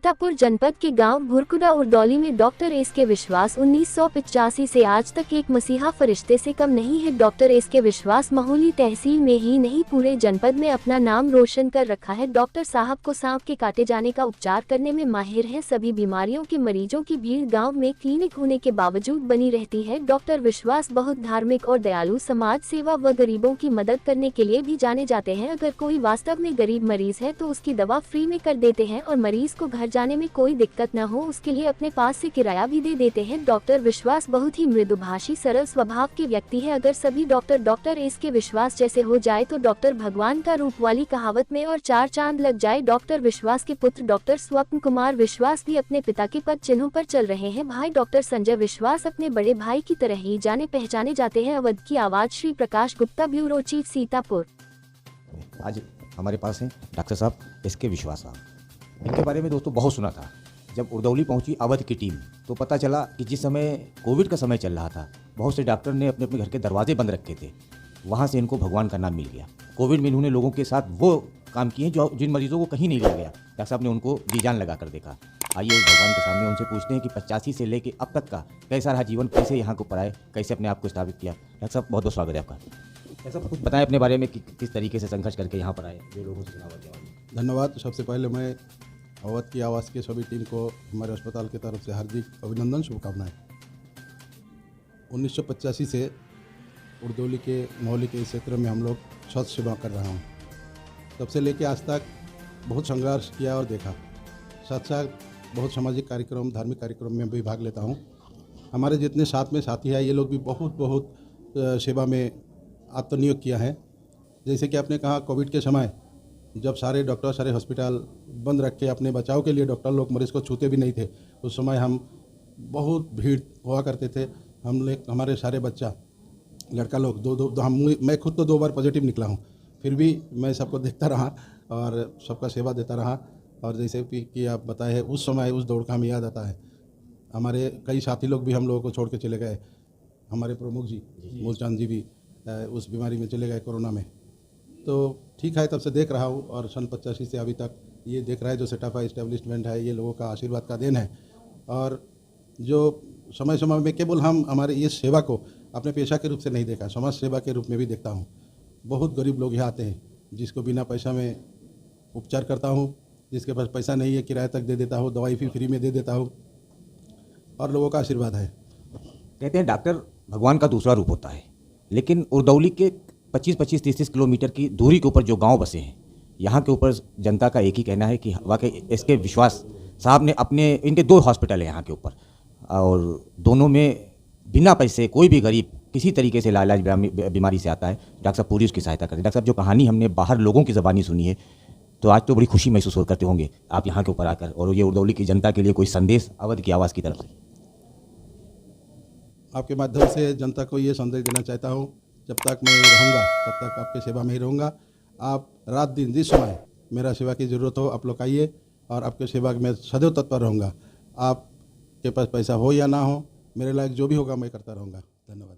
सीतापुर जनपद के गांव भुरकुड़ा उरदौली में डॉक्टर एस के विश्वास 1985 से आज तक एक मसीहा फरिश्ते से कम नहीं है। डॉक्टर एस के विश्वास महौली तहसील में ही नहीं पूरे जनपद में अपना नाम रोशन कर रखा है। डॉक्टर साहब को सांप के काटे जाने का उपचार करने में माहिर है। सभी बीमारियों के मरीजों की भीड़ गाँव में क्लिनिक होने के बावजूद बनी रहती है। डॉक्टर विश्वास बहुत धार्मिक और दयालु, समाज सेवा व गरीबों की मदद करने के लिए भी जाने जाते हैं। अगर कोई वास्तव में गरीब मरीज है तो उसकी दवा फ्री में कर देते हैं और मरीज को घर जाने में कोई दिक्कत न हो उसके लिए अपने पास से किराया भी दे देते हैं। डॉक्टर विश्वास बहुत ही मृदुभाषी, सरल स्वभाव के व्यक्ति है। अगर सभी डॉक्टर एस के विश्वास जैसे हो जाए तो डॉक्टर भगवान का रूप वाली कहावत में और 4 चांद लग जाए। डॉक्टर विश्वास के पुत्र डॉक्टर स्वप्न कुमार विश्वास भी अपने पिता के पद चिन्हों पर चल रहे हैं। भाई डॉक्टर संजय विश्वास अपने बड़े भाई की तरह ही जाने पहचाने जाते हैं। अवध की आवाज श्री प्रकाश गुप्ता, ब्यूरो चीफ, सीतापुर। आज हमारे पास हैं डॉक्टर साहब एस के विश्वास साहब। इनके बारे में दोस्तों बहुत सुना था। जब उरदौली पहुंची अवध की टीम तो पता चला कि जिस समय कोविड का समय चल रहा था, बहुत से डॉक्टर ने अपने अपने घर के दरवाजे बंद रखे थे। वहां से इनको भगवान का नाम मिल गया। कोविड में इन्होंने लोगों के साथ वो काम किए जो जिन मरीजों को कहीं नहीं लिया गया। डॉक्टर साहब ने उनको जी जान लगा कर देखा। आइए भगवान के सामने उनसे पूछते हैं कि 85 से लेके अब तक का कैसा रहा जीवन, कैसे यहाँ को पढ़ाए, कैसे अपने आप को स्थापित किया। डॉक्टर साहब बहुत बहुत स्वागत है आपका। ऐसा कुछ बताएं अपने बारे में कि किस तरीके से संघर्ष करके यहाँ पर आए, जो लोगों से सुना। धन्यवाद। सबसे पहले मैं अवध की आवाज़ के सभी टीम को हमारे अस्पताल की तरफ से हार्दिक अभिनंदन, शुभकामनाएं। 1985 से उरदौली के महौली के क्षेत्र में हम लोग स्वास्थ्य सेवा कर रहा हूँ। तब से लेके आज तक बहुत संघर्ष किया और देखा। साथ साथ बहुत सामाजिक कार्यक्रम, धार्मिक कार्यक्रम में भी भाग लेता हूँ। हमारे जितने साथ में साथी हैं ये लोग भी बहुत सेवा में आत्मनियोग किया है। जैसे कि आपने कहा, कोविड के समय जब सारे डॉक्टर, सारे हॉस्पिटल बंद रख के अपने बचाव के लिए डॉक्टर लोग मरीज़ को छूते भी नहीं थे, उस समय हम बहुत भीड़ हुआ करते थे। हमारे सारे बच्चा, लड़का लोग मैं खुद तो 2 बार पॉजिटिव निकला हूँ, फिर भी मैं सबको देखता रहा और सबका सेवा देता रहा। और जैसे कि आप बताए हैं, उस समय उस दौड़ का हमें याद आता है। हमारे कई साथी लोग भी हम लोगों को छोड़ के चले गए। हमारे प्रमुख जी मूलचंद जी भी उस बीमारी में चले गए कोरोना में। तो ठीक है, तब से देख रहा हूँ और सन 85 से अभी तक ये देख रहा है। जो सेटअप है, इस्टेब्लिशमेंट है, ये लोगों का आशीर्वाद का देन है। और जो समय समय में केवल हमारे ये सेवा को अपने पेशा के रूप से नहीं देखा, समाज सेवा के रूप में भी देखता हूँ। बहुत गरीब लोग यहाँ आते हैं जिसको बिना पैसा में उपचार करता हूँ। जिसके पास पैसा नहीं है किराए तक दे देता हूँ, दवाई भी फ्री में दे देता हूँ और लोगों का आशीर्वाद है। कहते हैं डॉक्टर भगवान का दूसरा रूप होता है, लेकिन उरदौली के 25-25, 30-30 किलोमीटर की दूरी के ऊपर जो गांव बसे हैं, यहाँ के ऊपर जनता का एक ही कहना है कि वाकई इसके विश्वास साहब ने इनके 2 हॉस्पिटल हैं यहाँ के ऊपर, और दोनों में बिना पैसे कोई भी गरीब किसी तरीके से लाइलाज बीमारी से आता है, डॉक्टर साहब पूरी उसकी सहायता करते हैं। डॉक्टर साहब, जो कहानी हमने बाहर लोगों की ज़बानी सुनी है, तो आज तो बड़ी खुशी महसूस करते होंगे आप यहाँ के ऊपर आकर, और ये उरदौली की जनता के लिए कोई संदेश अवध की आवाज़ की तरफ से? आपके माध्यम से जनता को ये संदेश देना चाहता हूँ, जब तक मैं रहूँगा तब तक आपकी सेवा में ही रहूँगा। आप रात दिन जिस समय मेरा सेवा की ज़रूरत हो आप लोग आइए, और आपके सेवा में सदैव तत्पर रहूँगा। आपके पास पैसा हो या ना हो, मेरे लायक जो भी होगा मैं करता रहूँगा। धन्यवाद।